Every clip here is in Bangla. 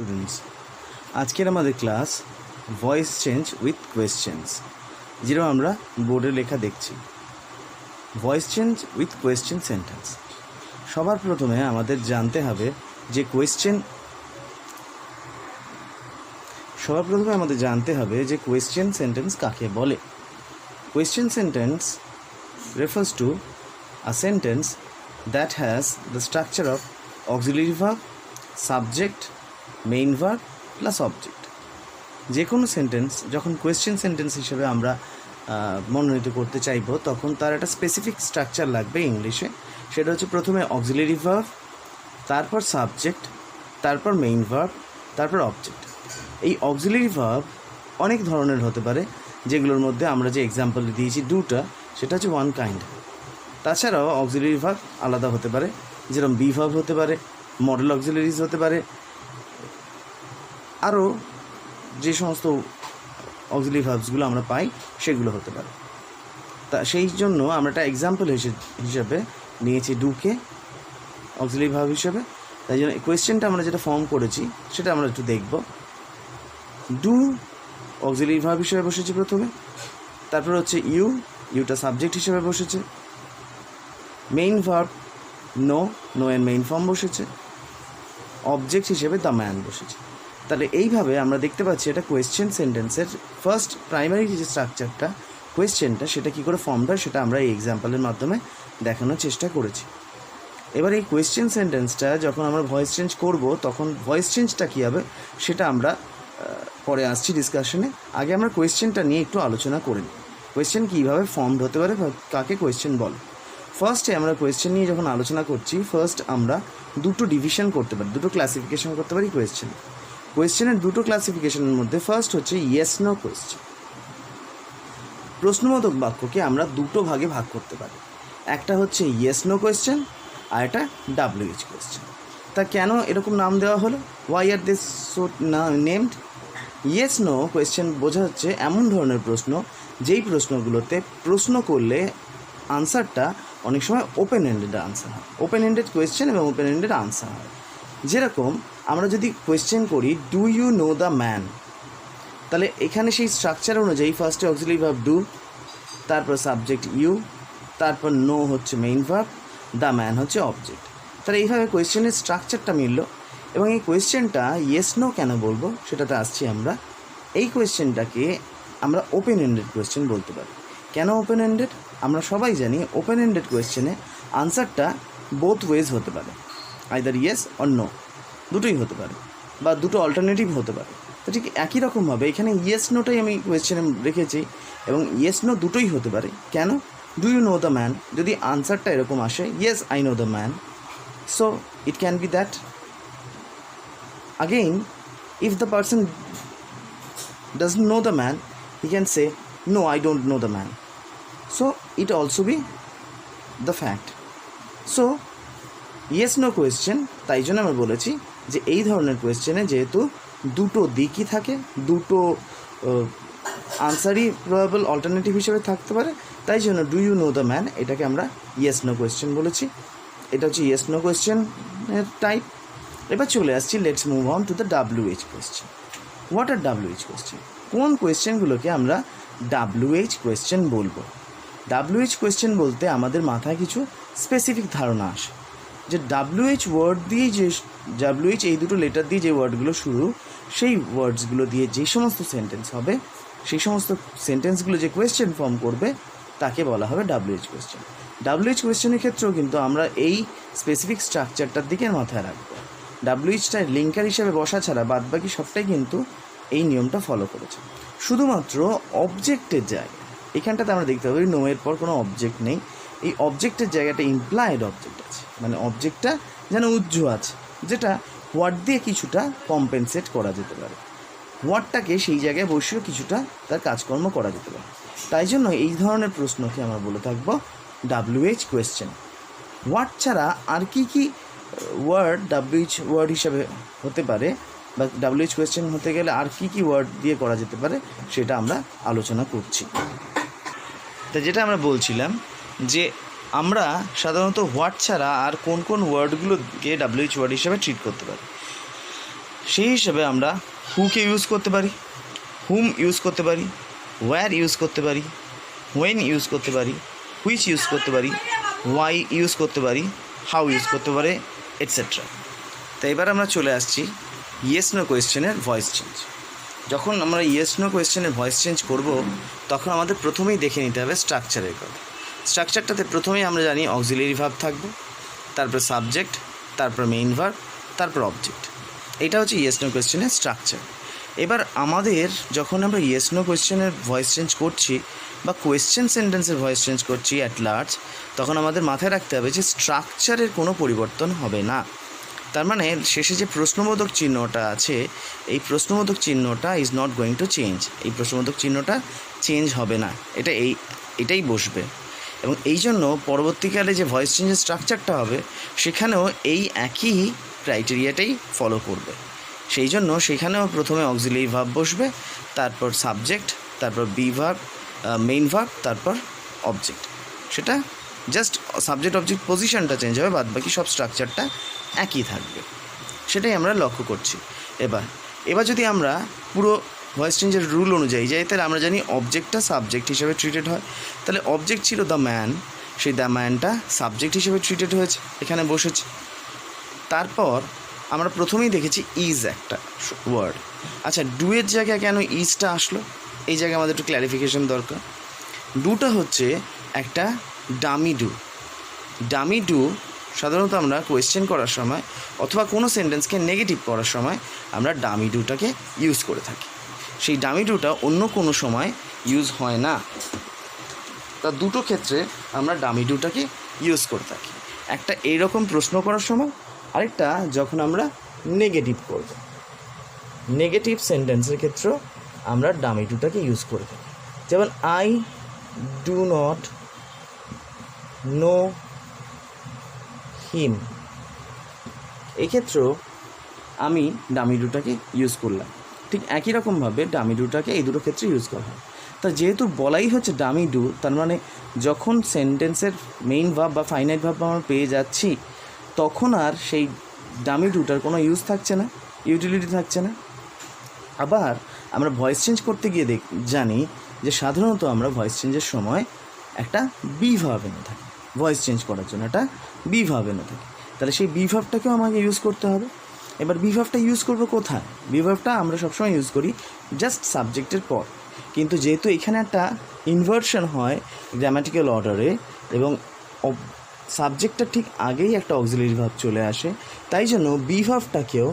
স্টুডেন্টস, আজকের আমাদের class voice change with questions, যেরকম আমরা বোর্ডে লেখা দেখছি। Voice change with question sentence. সবার প্রথমে আমাদের জানতে হবে যে কোয়েশ্চেন সেন্টেন্স কাকে বলে। Question sentence refers to a sentence that has the structure of auxiliary verb, subject, main verb plus object. যে কোনো সেন্টেন্স যখন কোয়েশ্চেন সেন্টেন্স হিসেবে আমরা মনোনীত করতে চাইব, তখন তার একটা স্পেসিফিক স্ট্রাকচার লাগবে ইংলিশে। সেটা হচ্ছে প্রথমে অক্সিলারি ভার্ব, তারপর সাবজেক্ট, তারপর মেইন ভার্ব, তারপর অবজেক্ট। এই অক্সিলারি ভার্ব অনেক ধরনের হতে পারে, যেগুলোর মধ্যে আমরা যে এক্সাম্পল দিয়েছি দুটা, সেটা হচ্ছে ওয়ান কাইন্ড। তাছাড়াও অক্সিলারি ভার্ব আলাদা হতে পারে, যেরকম বি ভার্ব হতে পারে, মডেল অক্সিলারিজ হতে পারে, আরও যে সমস্ত অক্সিলারি ভার্বসগুলো আমরা পাই সেগুলো হতে পারে। তা সেই জন্য আমরা একটা এক্সাম্পল হিসেবে নিয়েছি ডুকে অক্সিলারি ভার্ব হিসেবে। তাই জন্য কোয়েশ্চেনটা আমরা যেটা ফর্ম করেছি সেটা আমরা একটু দেখব। ডু অক্সিলারি ভার্ব হিসেবে বসেছে প্রথমে, তারপর হচ্ছে ইউটা সাবজেক্ট হিসেবে বসেছে, মেইন ভার্ব নো এর মেইন ফর্ম বসেছে, অবজেক্ট হিসেবে দ্য ম্যান বসেছে। তাহলে এইভাবে আমরা দেখতে পাচ্ছি এটা কোয়েশ্চেন সেন্টেন্সের ফার্স্ট প্রাইমারি যে স্ট্রাকচারটা কোয়েশ্চেনটা, সেটা কী করে ফর্ম হয় সেটা আমরা এই এক্সাম্পলের মাধ্যমে দেখানোর চেষ্টা করেছি। এবার এই কোয়েশ্চেন সেন্টেন্সটা যখন আমরা ভয়েস চেঞ্জ করব, তখন ভয়েস চেঞ্জটা কী হবে সেটা আমরা পরে আসছি ডিসকাশনে। আগে আমরা কোয়েশ্চেনটা নিয়ে একটু আলোচনা করে নিই। কোয়েশ্চেন কীভাবে ফর্মড হতে পারে, কাকে কোয়েশ্চেন বলে। ফার্স্টে আমরা কোয়েশ্চেন নিয়ে যখন আলোচনা করছি, ফার্স্ট আমরা দুটো ডিভিশন করতে পারি, দুটো ক্লাসিফিকেশন করতে পারি কোয়েশ্চেনের দুটো ক্লাসিফিকেশনের মধ্যে ফার্স্ট হচ্ছে ইয়েস নো কোয়েশ্চেন। প্রশ্নবোধক বাক্যকে আমরা দুটো ভাগে ভাগ করতে পারি, একটা হচ্ছে ইয়েস নো কোয়েশ্চেন আর একটা WH কোয়েশ্চেন। তা কেন এরকম নাম দেওয়া হলো, why are this so named? Yes no question বোঝা হচ্ছে এমন ধরনের প্রশ্ন যেই প্রশ্নগুলোতে প্রশ্ন করলে আনসারটা অনেক সময় ওপেন এন্ডেড আনসার হয়, ওপেন এন্ডেড কোয়েশ্চেন এবং ওপেন এন্ডেড আনসার হয়। যেরকম আমরা যদি কোয়েশ্চেন করি do you know the man, তাহলে এখানে সেই স্ট্রাকচার অনুযায়ী ফার্স্টে অক্সিলারি ভার্ব ডু, তারপর সাবজেক্ট ইউ, তারপর নো হচ্ছে মেইন ভার্ব, দ্য ম্যান হচ্ছে অবজেক্ট। তাহলে এইভাবে কোয়েশ্চেনের স্ট্রাকচারটা মিলল। এবং এই কোয়েশ্চেনটা ইয়েস নো কেন বলবো সেটাতে আসছি আমরা। এই কোয়েশ্চেনটাকে আমরা ওপেন এন্ডেড কোয়েশ্চেন বলতে পারি। কেন ওপেন এন্ডেড? আমরা সবাই জানি ওপেন এন্ডেড কোয়েশ্চেনে আনসারটা বোথ ওয়েজ হতে পারে, আইদার ইয়েস অর নো, দুটোই হতে পারে, বা দুটো অল্টারনেটিভ হতে পারে। তো ঠিক একই রকমভাবে এখানে ইয়েস নোটাই আমি কোয়েশ্চেনে রেখেছি, এবং ইয়েস নো দুটোই হতে পারে। কেন? Do you know the man, যদি আনসারটা এরকম আসে yes I know the man, so it can be that. Again, if the person doesn't know the man, he can say, no, I don't know the man. So, it also be the fact. So, yes, no question, তাই জন্য আমরা বলেছি যে এই ধরনের কোয়েশ্চেনে যেহেতু দুটো দিকই থাকে, দুটো আনসারই প্রবাবল অল্টারনেটিভ হিসেবে থাকতে পারে, তাই জন্য do you know the man এটাকে আমরা ইয়েস নো কোয়েশ্চেন বলেছি। এটা হচ্ছে ইয়েস নো কোয়েশ্চেনের টাইপ। এবার চলে আসছি, let's move on to the WH question. What are WH question? কোন কোয়েশ্চেনগুলোকে আমরা WH কোয়েশ্চেন বলবো? WH কোয়েশ্চেন বলতে আমাদের মাথায় কিছু স্পেসিফিক ধারণা আসে যে WH ওয়ার্ড দিয়ে যে WH এই দুটো লেটার দিয়ে যে ওয়ার্ডগুলো শুরু, সেই ওয়ার্ডসগুলো দিয়ে যে সমস্ত সেন্টেন্স হবে, সেই সমস্ত সেন্টেন্সগুলো যে কোয়েশ্চেন ফর্ম করবে তাকে বলা হবে WH কোয়েশ্চেন। WH কোয়েশ্চেনের ক্ষেত্রেও কিন্তু আমরা এই স্পেসিফিক স্ট্রাকচারটার দিকে মাথায় রাখবো। WHটা লিঙ্কার হিসেবে বসা ছাড়া বাদবাকি সবটাই কিন্তু এই নিয়মটা ফলো করেছে। শুধুমাত্র অবজেক্টের জায়গায় এখানটাতে আমরা দেখতে পাবো নো এর পর কোনো অবজেক্ট নেই। এই অবজেক্টের জায়গাটা ইমপ্লায়েড অবজেক্ট আছে, মানে অবজেক্টটা যেন উজ্জ আছে, যেটা হোয়াট দিয়ে কিছুটা কম্পেনসেট করা যেতে পারে, হোয়াটটাকে সেই জায়গায় বসেও কিছুটা তার কাজকর্ম করা যেতে পারে। তাই জন্য এই ধরনের প্রশ্নকে আমরা বলে থাকবো WH কোয়েশ্চেন। হোয়াট ছাড়া আর কি ওয়ার্ড WH ওয়ার্ড হিসাবে হতে পারে, বা WH কোয়েশ্চেন হতে গেলে আর কি ওয়ার্ড দিয়ে করা যেতে পারে সেটা আমরা আলোচনা করছি। তা যেটা আমরা বলছিলাম যে আমরা সাধারণত হোয়াট ছাড়া আর কোন কোন ওয়ার্ডগুলোকে WH ওয়ার্ড হিসাবে ট্রিট করতে পারি। সেই হিসেবে আমরা হুকে ইউজ করতে পারি, হুম ইউজ করতে পারি, ওয়্যার ইউজ করতে পারি, হোয়েন ইউজ করতে পারি, হুইচ ইউজ করতে পারি, ওয়াই ইউজ করতে পারি, হাউ ইউজ করতে পারে, এটসেট্রা। তো এবার আমরা চলে আসছি ইয়েস নো কোয়েশ্চেনের ভয়েস চেঞ্জ। যখন আমরা ইয়েস নো কোয়েশ্চেনের ভয়েস চেঞ্জ করব, তখন আমাদের প্রথমেই দেখে নিতে হবে স্ট্রাকচারের কথা। স্ট্রাকচারটাতে প্রথমেই আমরা জানি অক্সিলারি ভার্ব থাকবে, তারপর সাবজেক্ট, তারপর মেইন ভার্ব, তারপর অবজেক্ট। এটা হচ্ছে ইয়েস নো কোয়েশ্চেনের স্ট্রাকচার। এবার আমাদের যখন আমরা ইয়েস নো কোয়েশ্চেনের ভয়েস চেঞ্জ করছি বা কোয়েশ্চেন সেন্টেন্সের ভয়েস চেঞ্জ করছি অ্যাট লার্জ, তখন আমাদের মাথায় রাখতে হবে যে স্ট্রাকচারের কোনো পরিবর্তন হবে না। তার মানে শেষে যে প্রশ্নবোধক চিহ্নটা আছে, এই প্রশ্নবোধক চিহ্নটা is not going to change. এই প্রশ্নবোধক চিহ্নটা চেঞ্জ হবে না, এটাই বসবে। এবং এই জন্য পরবর্তীকালে যে ভয়েস চেঞ্জের স্ট্রাকচারটা হবে, সেখানেও এই একই ক্রাইটেরিয়াটাই ফলো করবে। সেই জন্য সেখানেও প্রথমে অক্সিলারি ভার্ব বসবে, তারপর সাবজেক্ট, তারপর বি ভার্ব, মেইন ভার্ব, তারপর অবজেক্ট। সেটা জাস্ট সাবজেক্ট অবজেক্ট পজিশনটা চেঞ্জ হবে, বাদ বাকি সব স্ট্রাকচারটা একই থাকবে। সেটাই আমরা লক্ষ্য করছি। এবার যদি আমরা পুরো ভয়েস চেঞ্জের রুল অনুযায়ী যাই, তাহলে আমরা জানি অবজেক্টটা সাবজেক্ট হিসেবে ট্রিটেড হয়। তাহলে অবজেক্ট ছিল দ্য ম্যান, সেই দ্য ম্যানটা সাবজেক্ট হিসেবে ট্রিটেড হয়েছে, এখানে বসেছে। তারপর আমরা প্রথমেই দেখেছি ইজ একটা ওয়ার্ড। আচ্ছা, ডুয়ের জায়গায় কেন ইজটা আসলো, এই জায়গায় আমাদের একটু ক্ল্যারিফিকেশন দরকার। ডুটা হচ্ছে একটা ডামি ডু। ডামি ডু সাধারণত আমরা কোয়েশ্চেন করার সময় অথবা কোনো সেন্টেন্সকে নেগেটিভ করার সময় আমরা ডামি ডুটাকে ইউজ করে থাকি। সেই ডামি ডুটা অন্য কোনো সময় ইউজ হয় না। তা দুটো ক্ষেত্রে আমরা ডামি ডুটাকে ইউজ করে থাকি, একটা এইরকম প্রশ্ন করার সময়, আরেকটা যখন আমরা নেগেটিভ করব। নেগেটিভ সেন্টেন্সের ক্ষেত্রেও আমরা ডামি ডুটাকে ইউজ করে থাকি। যেমন I do not know him, এক্ষেত্রেও আমি ডামি ডুটাকে ইউজ করলাম। ঠিক একই রকমভাবে ডামি ডুটাকে এই দুটো ক্ষেত্রে ইউজ করা হয়। তা যেহেতু বলাই হচ্ছে ডামি ডু, তার মানে যখন সেন্টেন্সের মেইন ভার্ব বা ফাইনাইট ভার্ব আমরা পেয়ে যাচ্ছি, তখন আর সেই ডামি ডুটার কোনো ইউজ থাকছে না, ইউটিলিটি থাকছে না। আবার আমরা ভয়েস চেঞ্জ করতে গিয়ে জানি যে সাধারণত আমরা ভয়েস চেঞ্জের সময় একটা বি ভার্ব এনে থাকি, ভয়েস চেঞ্জ করার জন্য একটা বি ভার্ব এনে থাকি। তাহলে সেই বি ভার্বটাকেও আমাকে ইউজ করতে হবে। এবার বি ভার্বটা ইউজ করবো কোথায়? বি ভার্বটা আমরা সবসময় ইউজ করি জাস্ট সাবজেক্টের পর, কিন্তু যেহেতু এখানে একটা ইনভার্সন হয় গ্রামাটিক্যাল অর্ডারে এবং সাবজেক্টটা ঠিক আগেই একটা অক্সিলারি ভার্ব চলে আসে, তাই জন্য বি ভার্বটাকেও,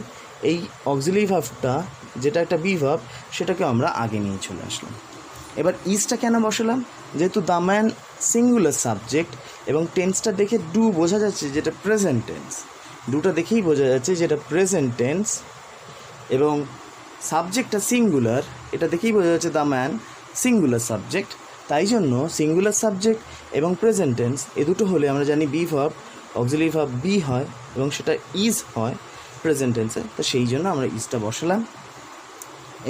এই অক্সিলারি ভার্বটা যেটা একটা বি ভার্ব, সেটাকে আমরা আগে নিয়ে চলে আসলাম। এবার ইজটা কেন বসালাম? যেহেতু দ্য ম্যান সিঙ্গুলার সাবজেক্ট এবং টেন্সটা দেখে ডু বোঝা যাচ্ছে যেটা প্রেজেন্ট টেন্স, ডুটা দেখেই বোঝা যাচ্ছে যেটা প্রেজেন্ট টেন্স, এবং সাবজেক্টটা সিঙ্গুলার, এটা দেখেই বোঝা যাচ্ছে দ্য ম্যান সিঙ্গুলার সাবজেক্ট। তাই জন্য সিঙ্গুলার সাবজেক্ট এবং প্রেজেন্ট টেন্স এ দুটো হলে আমরা জানি be verb, auxiliary verb be হয় এবং সেটা ইজ হয় প্রেজেন্ট টেন্সে। তো সেই জন্য আমরা ইজটা বসালাম।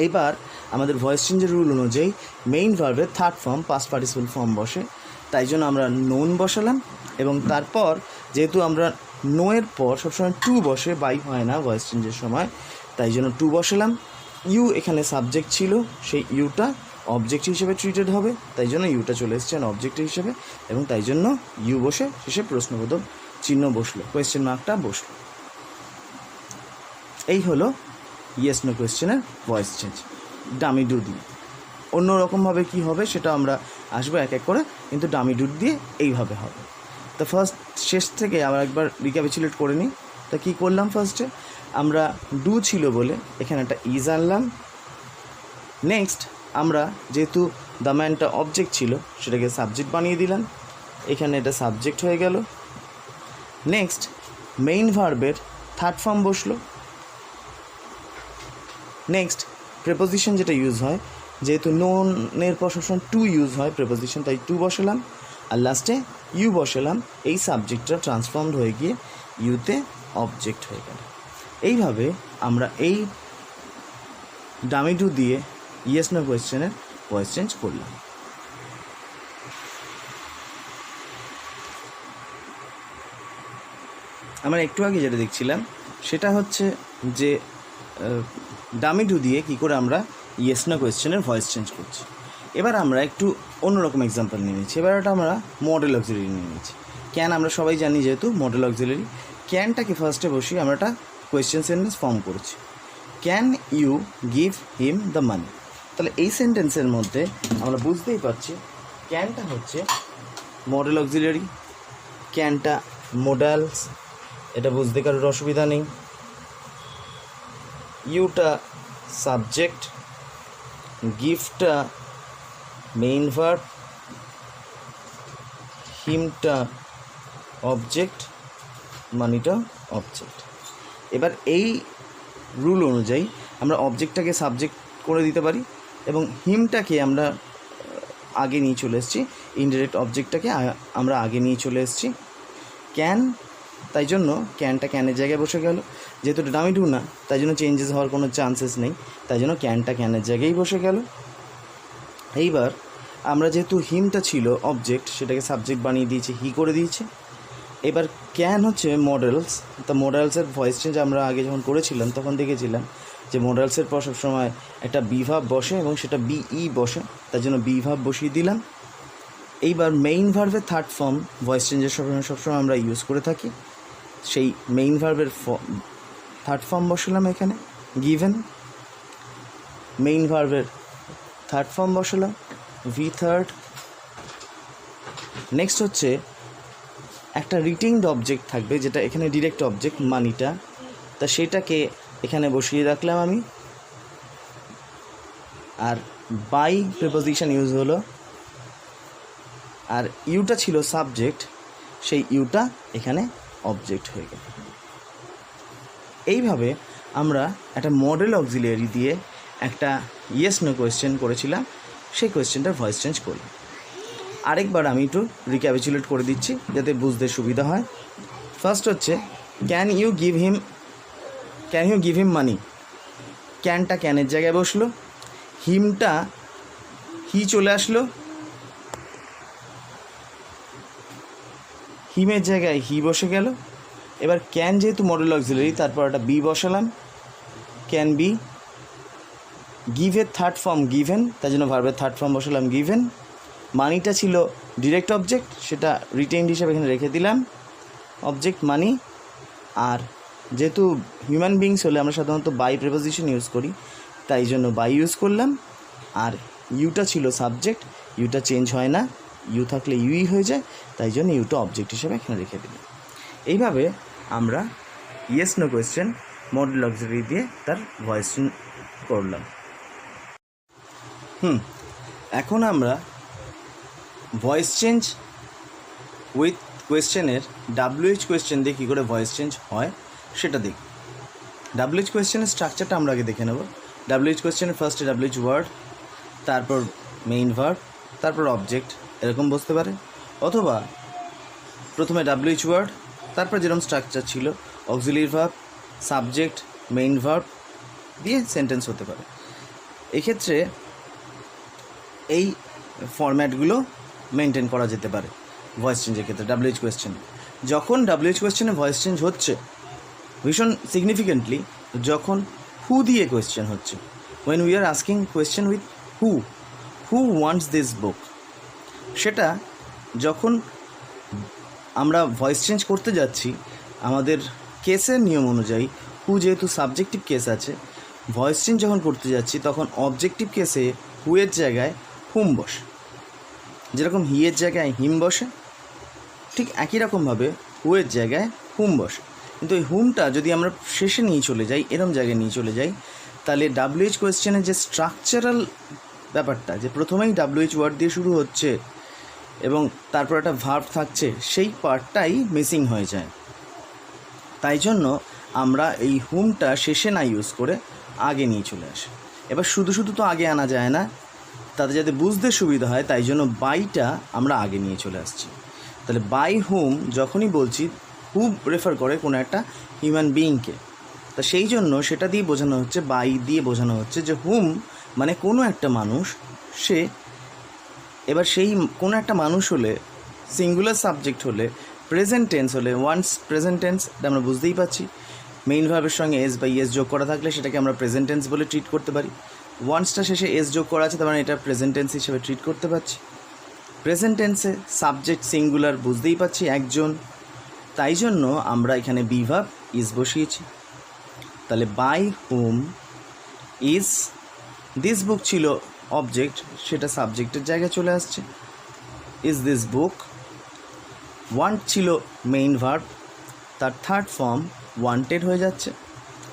এইবার আমাদের ভয়েস চেঞ্জের রুল অনুযায়ী মেইন ভার্বের third form past participle form বসে, তাই জন্য আমরা নোন বসালাম। এবং তারপর যেহেতু আমরা নোয়ের পর সবসময় টু বসে, বাই হয় না ভয়েস চেঞ্জের সময়, তাই জন্য টু বসালাম। ইউ এখানে সাবজেক্ট ছিল, সেই ইউটা অবজেক্ট হিসেবে ট্রিটেড হবে, তাই জন্য ইউটা চলে এসছেন অবজেক্ট হিসেবে, এবং তাই জন্য ইউ বসে শেষে প্রশ্নবোধক চিহ্ন বসলো, কোয়েশ্চেন মার্কটা বসলো। এই হলো ইয়েস নো কোয়েশ্চেনের ভয়েস চেঞ্জ ডামি ডু দিয়ে। অন্য রকমভাবে কী হবে সেটা আমরা আসবো এক এক করে, কিন্তু ডামি ডু দিয়ে এইভাবে হবে। তো ফার্স্ট শেষ থেকে আবার একবার রিক্যাপিচুলেট করে নিই। তা কী করলাম? ফার্স্টে আমরা ডু ছিল বলে এখানে একটা ইজ আনলাম। নেক্সট আমরা যেহেতু দ্য ম্যানটা অবজেক্ট ছিল, সেটাকে সাবজেক্ট বানিয়ে দিলাম, এখানে এটা সাবজেক্ট হয়ে গেল। নেক্সট মেইন ভার্বের থার্ড ফর্ম বসলো। নেক্সট প্রেপোজিশন যেটা ইউজ হয়, যেহেতু নোনের পর সবসময় টু ইউজ হয় প্রেপোজিশন, তাই টু বসালাম, আর লাস্টে ইউ বসালাম। এই সাবজেক্টটা ট্রান্সফর্মড হয়ে গিয়ে ইউতে অবজেক্ট হয়ে গেল। এইভাবে আমরা এই ডামি ডু দিয়ে ইয়েস নো কোয়েশ্চেনের ভয়েস চেঞ্জ করলাম। আমরা একটু আগে যেটা দেখছিলাম সেটা হচ্ছে যে ডামি টু দিয়ে কী করে আমরা ইয়েস না কোয়েশ্চেনের ভয়েস চেঞ্জ করছি। এবার আমরা একটু অন্যরকম এক্সাম্পল নিয়ে নিচ্ছি। এবার একটা আমরা মডেল অক্সিলারি নিয়ে নিচ্ছি। ক্যান আমরা সবাই জানি যেহেতু মডেল অক্সিলারি, ক্যানটাকে ফার্স্টে বসিয়ে আমরা একটা কোয়েশ্চেন সেন্টেন্স ফর্ম করেছি, can you give him the money. তাহলে এই সেন্টেন্সের মধ্যে আমরা বুঝতেই পারছি ক্যানটা হচ্ছে মডেল অক্সিলারি, ক্যানটা মোডালস, এটা বুঝতে কারোর অসুবিধা নেই। ইউটা সাবজেক্ট, গিফটটা মেইন ভার্ব, হিমটা অবজেক্ট, মানিটা অবজেক্ট। এবার এই রুল অনুযায়ী আমরা অবজেক্টটাকে সাবজেক্ট করে দিতে পারি এবং হিমটাকে আমরা আগে নিয়ে চলে এসেছি, ইনডিরেক্ট অবজেক্টটাকে আমরা আগে নিয়ে চলে এসেছি। ক্যান, তাই জন্য ক্যানটা ক্যানের জায়গায় বসে গেল, যেহেতু এটা ডামি টু না তাই জন্য চেঞ্জেস হওয়ার কোনো চান্সেস নেই, তাই জন্য ক্যানটা ক্যানের জায়গায় বসে গেল। এইবার আমরা যেহেতু হিমটা ছিল অবজেক্ট, সেটাকে সাবজেক্ট বানিয়ে দিয়েছি, হি করে দিয়েছে। এবার ক্যান হচ্ছে মডেলস, তা মডেলসের ভয়েস চেঞ্জ আমরা আগে যখন করেছিলাম তখন দেখেছিলাম যে মডেলসের পর সবসময় একটা বি ভার্ব বসে এবং সেটা বিই বসে, তার জন্য বি ভার্ব বসিয়ে দিলাম। এইবার মেইন ভার্বের থার্ড ফর্ম ভয়েস চেঞ্জের সবসময় আমরা ইউজ করে থাকি, সেই মেইন ভার্বের থার্ড ফর্ম বসালাম এখানে গিভেন, মেইন ভার্বের থার্ড ফর্ম বসালাম ভি থার্ড। নেক্সট হচ্ছে একটা রিটেইনড অবজেক্ট থাকবে যেটা এখানে ডিরেক্ট অবজেক্ট মানিটা, তা সেটাকে এখানে বসিয়ে রাখলাম আমি। আর বাই প্রিপোজিশন ইউজ হলো, আর ইউটা ছিল সাবজেক্ট, সেই ইউটা এখানে অবজেক্ট হয়ে গেল। এইভাবে আমরা একটা মডেল অক্সিলিয়ারি দিয়ে একটা ইয়েস নো কোয়েশ্চেন করেছিলাম, সেই কোয়েশ্চেনটার ভয়েস চেঞ্জ করলাম। আরেকবার আমি একটু রিক্যাপিচুলেট করে দিচ্ছি যাতে বুঝতে সুবিধা হয়। ফার্স্ট হচ্ছে ক্যান ইউ গিভ হিম মানি, ক্যানটা ক্যানের জায়গায় বসলো, হিমটা হি চলে আসলো, হিমের জায়গায় হি বসে গেল। এবার ক্যান যেহেতু মডেল অক্সিলারি তারপর একটা বি বসালাম, ক্যান বি। গিভের থার্ড ফর্ম গিভেন, তার জন্য ভার্বের থার্ড ফর্ম বসালাম গিভেন। মানিটা ছিল ডিরেক্ট অবজেক্ট, সেটা রিটেইনড হিসাবে এখানে রেখে দিলাম অবজেক্ট মানি। আর যেহেতু হিউম্যান বিংস হলে আমরা সাধারণত বাই প্রিপোজিশন ইউজ করি, তাই জন্য বাই ইউজ করলাম। আর ইউটা ছিল সাবজেক্ট, ইউটা চেঞ্জ হয় না, ইউ থাকলে ইউই হয়ে যায়, তাই জন্য ইউটা অবজেক্ট হিসেবে এখানে রেখে দিলাম। এইভাবে আমরা yes no question model auxiliary দিয়ে তার ভয়েস করলাম। এখন আমরা ভয়েস চেঞ্জ উইথ কোয়েশ্চেনের WH কোয়েশ্চেন দিয়ে কী করে ভয়েস চেঞ্জ হয় সেটা দেখি। WH কোয়েশ্চেনের স্ট্রাকচারটা আমরা আগে দেখে নেব। WH কোয়েশ্চেনের ফার্স্টে WH ওয়ার্ড, তারপর মেইন ভার্ব, তারপর অবজেক্ট, এরকম বসতে পারে। অথবা প্রথমে WH ওয়ার্ড, তারপর যেরকম স্ট্রাকচার ছিল auxiliary verb, subject, main verb দিয়ে সেন্টেন্স হতে পারে। এক্ষেত্রে এই ফরম্যাটগুলো মেনটেন করা যেতে পারে ভয়েস চেঞ্জের ক্ষেত্রে। WH কোয়েশ্চেন যখন WH কোয়েশ্চেনে ভয়েস চেঞ্জ হচ্ছে ভীষণ সিগনিফিকেন্টলি যখন হু দিয়ে কোয়েশ্চেন হচ্ছে, when we are asking question with who wants this book, সেটা যখন আমরা ভয়েস চেঞ্জ করতে যাচ্ছি আমাদের কেসের নিয়ম অনুযায়ী হু যেহেতু সাবজেক্টিভ কেস আছে, ভয়েস চেঞ্জ যখন করতে যাচ্ছি তখন অবজেক্টিভ কেসে হুয়ের জায়গায় হুম বসে, যেরকম হিয়ের জায়গায় হিম বসে ঠিক একই রকমভাবে হুয়ের জায়গায় হুম বসে। কিন্তু এই হুমটা যদি আমরা শেষে নিয়ে চলে যাই, এরম জায়গায় নিয়ে চলে যাই, তাহলে WH কোয়েশ্চেনের যে স্ট্রাকচারাল ব্যাপারটা যে প্রথমেই WH ওয়ার্ড দিয়ে শুরু হচ্ছে এবং তারপর একটা ভার্ব থাকছে, সেই পার্টটাই মিসিং হয়ে যায়। তাই জন্য আমরা এই হুমটা শেষে না ইউজ করে আগে নিয়ে চলে আসি। এবার শুধু শুধু তো আগে আনা যায় না, তাতে যাতে বুঝতে সুবিধা হয় তাই জন্য বাইটা আমরা আগে নিয়ে চলে আসছি। তাহলে বাই হুম যখনই বলছি, হু রেফার করে কোনো একটা হিউম্যান বিইংকে, তা সেই জন্য সেটা দিয়ে বোঝানো হচ্ছে, বাই দিয়ে বোঝানো হচ্ছে যে হুম মানে কোনো একটা মানুষ, সে। এবার সেই কোনো একটা মানুষ হলে, সিঙ্গুলার সাবজেক্ট হলে, প্রেজেন্ট টেন্স হলে, ওয়ান্স প্রেজেন্ট টেন্স আমরা বুঝতেই পারছি, মেইন ভার্বের সঙ্গে এস বা ইএস যোগ করা থাকলে সেটাকে আমরা প্রেজেন্ট টেন্স বলে ট্রিট করতে পারি। ওয়ান্সটা শেষে এস যোগ করা আছে, তার মানে এটা প্রেজেন্ট টেন্স হিসেবে ট্রিট করতে পারছি। প্রেজেন্ট টেন্সে সাবজেক্ট সিঙ্গুলার বুঝতেই পারছি একজন, তাই জন্য আমরা এখানে বি ভার্ব ইজ বসিয়েছি। তাহলে by whom is this book ছিল অবজেক্ট, সেটা সাবজেক্টের জায়গায় চলে আসছে, ইজ দিস বুক। ওয়ান্ট ছিল মেইন ভার্ব, তার থার্ড ফর্ম ওয়ান্টেড হয়ে যাচ্ছে।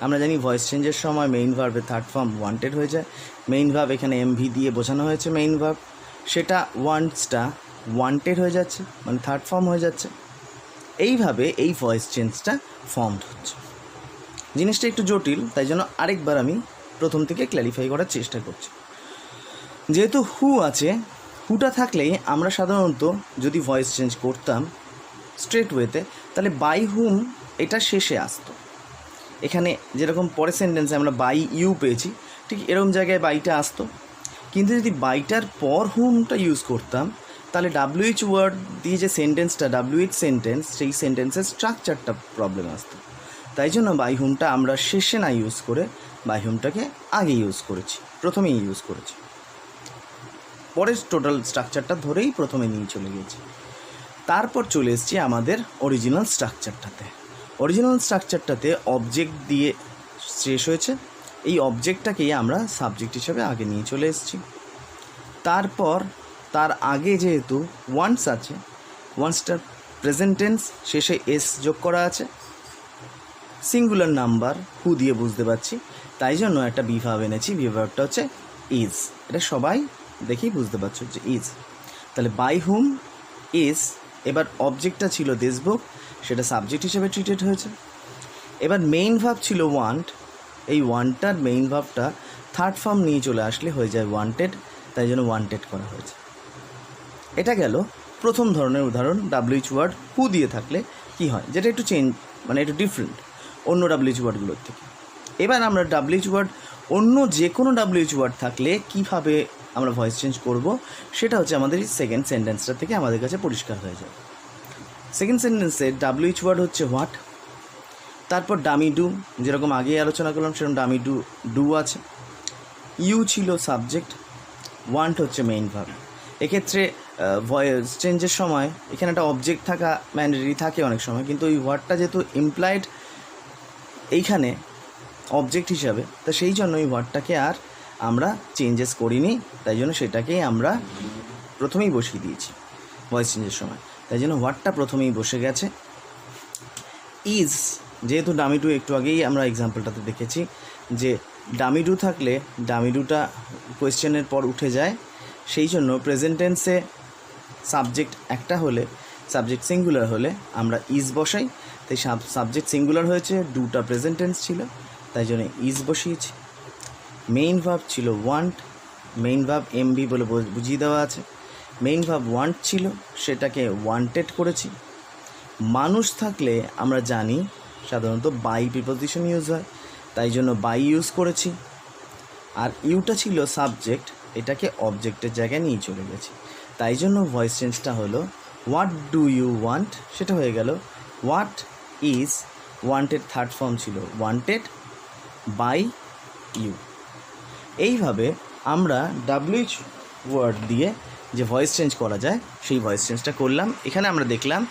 আমরা জানি ভয়েস চেঞ্জের সময় মেইন ভার্বের থার্ড ফর্ম ওয়ান্টেড হয়ে যায়। মেইন ভার্ব এখানে এমভি দিয়ে বোঝানো হয়েছে মেইন ভার্ব, সেটা ওয়ান্টসটা ওয়ান্টেড হয়ে যাচ্ছে, মানে থার্ড ফর্ম হয়ে যাচ্ছে। এইভাবে এই ভয়েস চেঞ্জটা ফর্মড হচ্ছে। জিনিসটা একটু জটিল, তাই জন্য আরেকবার আমি প্রথম থেকে ক্ল্যারিফাই করার চেষ্টা করছি। যেহেতু হু আছে, হুটা থাকলেই আমরা সাধারণত যদি ভয়েস চেঞ্জ করতাম স্ট্রেট ওয়েতে, তাহলে বাই হুম এটা শেষে আসতো। এখানে যেরকম পরের সেন্টেন্সে আমরা বাই ইউ পেয়েছি, ঠিক এরকম জায়গায় বাইটা আসতো। কিন্তু যদি বাইটার পর হুমটা ইউজ করতাম, তাহলে ডাব্লিউএইচ ওয়ার্ড দিয়ে যে সেন্টেন্সটা ডাব্লিউএইচ সেন্টেন্স, সেই সেন্টেন্সের স্ট্রাকচারটা প্রবলেম আসতো। তাই জন্য বাই হুমটা আমরা শেষে না ইউজ করে বাই হুমটাকে আগে ইউজ করেছি, প্রথমেই ইউজ করেছি। পরের টোটাল স্ট্রাকচারটা ধরেই প্রথমে নিয়ে চলে গিয়েছি। তারপর চলে এসেছি আমাদের অরিজিনাল স্ট্রাকচারটাতে। অরিজিনাল স্ট্রাকচারটাতে অবজেক্ট দিয়ে শেষ হয়েছে, এই অবজেক্টটাকেই আমরা সাবজেক্ট হিসাবে আগে নিয়ে চলে এসেছি। তারপর তার আগে যেহেতু ওয়ান্স আছে, ওয়ান্সটার প্রেজেন্ট টেন্স, শেষে এস যোগ করা আছে, সিঙ্গুলার নাম্বার হু দিয়ে বুঝতে পারছি, তাই জন্য একটা বি ভার্ব এনেছি। বি ভার্বটা হচ্ছে ইজ, এটা সবাই দেখেই বুঝতে পারছো যে ইজ। তাহলে বাই হুম ইজ, এবার অবজেক্টটা ছিল দিস বুক, সেটা সাবজেক্ট হিসেবে ট্রিটেড হয়েছে। এবার মেইন ভার্ব ছিল ওয়ান্ট, এই ওয়ান্টটার মেইন ভার্বটা থার্ড ফর্ম নিয়ে চলে আসলে হয়ে যায় ওয়ান্টেড, তাই জন্য ওয়ান্টেড করা হয়েছে। এটা গেল প্রথম ধরনের উদাহরণ, ডাব্লিউএইচ ওয়ার্ড হু দিয়ে থাকলে কি হয়, যেটা একটু চেঞ্জ, মানে একটু ডিফারেন্ট অন্য ডাব্লিউএইচ ওয়ার্ডগুলোর থেকে। এবার আমরা ডাব্লিউএইচ ওয়ার্ড অন্য যে কোনো ডাব্লিউএইচ ওয়ার্ড থাকলে কীভাবে আমরা ভয়েস চেঞ্জ করব, সেটা হচ্ছে আমাদের এই সেকেন্ড সেন্টেন্সটা থেকে আমাদের কাছে পরিষ্কার হয়ে যায়। সেকেন্ড সেন্টেন্সে ডাব্লিউএইচ ওয়ার্ড হচ্ছে হোয়াট, তারপর ডামি ডু, যেরকম আগেই আলোচনা করলাম সেরকম ডামি ডু ডু আছে, ইউ ছিল সাবজেক্ট, ওয়ান্ট হচ্ছে মেইন ভার্ব। এক্ষেত্রে ভয়েস চেঞ্জের সময় এখানে একটা অবজেক্ট থাকা ম্যান্ডেটরি থাকে অনেক সময়, কিন্তু ওই ওয়ার্ডটা যেহেতু ইমপ্লাইড এইখানে অবজেক্ট হিসাবে, তা সেই জন্য ওই ওয়ার্ডটাকে আর আমরা চেঞ্জেস করিনি, তাই জন্য সেটাকেই আমরা প্রথমেই বসিয়ে দিয়েছি ভয়েস চেঞ্জের সময়, তাই জন্য ওয়ার্ডটা প্রথমেই বসে গেছে। ইজ যেহেতু ডামি ডু, একটু আগেই আমরা এক্সাম্পলটাতে দেখেছি যে ডামি ডু থাকলে ডামি ডুটা কোয়েশ্চেনের পর উঠে যায়, সেই জন্য প্রেজেন্ট টেন্সে সাবজেক্ট একটা হলে, সাবজেক্ট সিঙ্গুলার হলে আমরা ইজ বসাই, তাই সাবজেক্ট সিঙ্গুলার হয়েছে, ডুটা প্রেজেন্ট টেন্স ছিল, তাই জন্য ইজ বসিয়েছি। মেইন ভার্ব ছিল ওয়ান্ট, মেইন ভার্ব এমভি বলে বুঝিয়ে দেওয়া আছে। মেইন ভার্ব ওয়ান্ট ছিল, সেটাকে ওয়ান্টেড করেছি। মানুষ থাকলে আমরা জানি সাধারণত বাই প্রিপোজিশন ইউজ হয়, তাই জন্য বাই ইউজ করেছি। আর ইউটা ছিল সাবজেক্ট, এটাকে অবজেক্টের জায়গায় নিয়ে চলে গেছি, তাই জন্য ভয়েস চেঞ্জটা হলো হোয়াট ডু ইউ ওয়ান্ট, সেটা হয়ে গেল what is wanted, third form ছিল ওয়ান্টেড বাই ইউ। এইভাবে আমরা ডাব্লিউএইচ ওয়ার্ড দিয়ে যে ভয়েস চেঞ্জ করা যায় সেই ভয়েস চেঞ্জটা করলাম। এখানে আমরা দেখলাম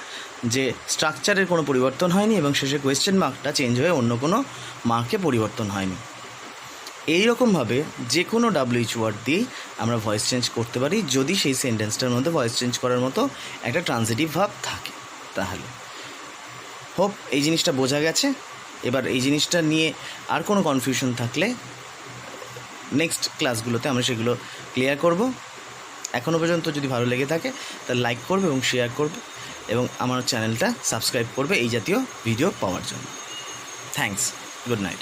যে স্ট্রাকচারের কোনো পরিবর্তন হয়নি এবং শেষে কোয়েশ্চেন মার্কটা চেঞ্জ হয়ে অন্য কোনো মার্কে পরিবর্তন হয়নি। এই রকমভাবে যে কোনো ডাব্লিউএইচ ওয়ার্ড দিয়েই আমরা ভয়েস চেঞ্জ করতে পারি, যদি সেই সেন্টেন্সটার মধ্যে ভয়েস চেঞ্জ করার মতো একটা ট্রান্সিটিভ ভাব থাকে। তাহলে হোপ এই জিনিসটা বোঝা গেছে। এবার এই জিনিসটা নিয়ে আর কোনো কনফিউশন থাকলে নেক্সট ক্লাসগুলোতে আমরা সেগুলো ক্লিয়ার করব। এখনও পর্যন্ত যদি ভালো লেগে থাকে তাহলে লাইক করবে এবং শেয়ার করবে এবং আমার চ্যানেলটা সাবস্ক্রাইব করবে এই জাতীয় ভিডিও পাওয়ার জন্য। Thanks, good night.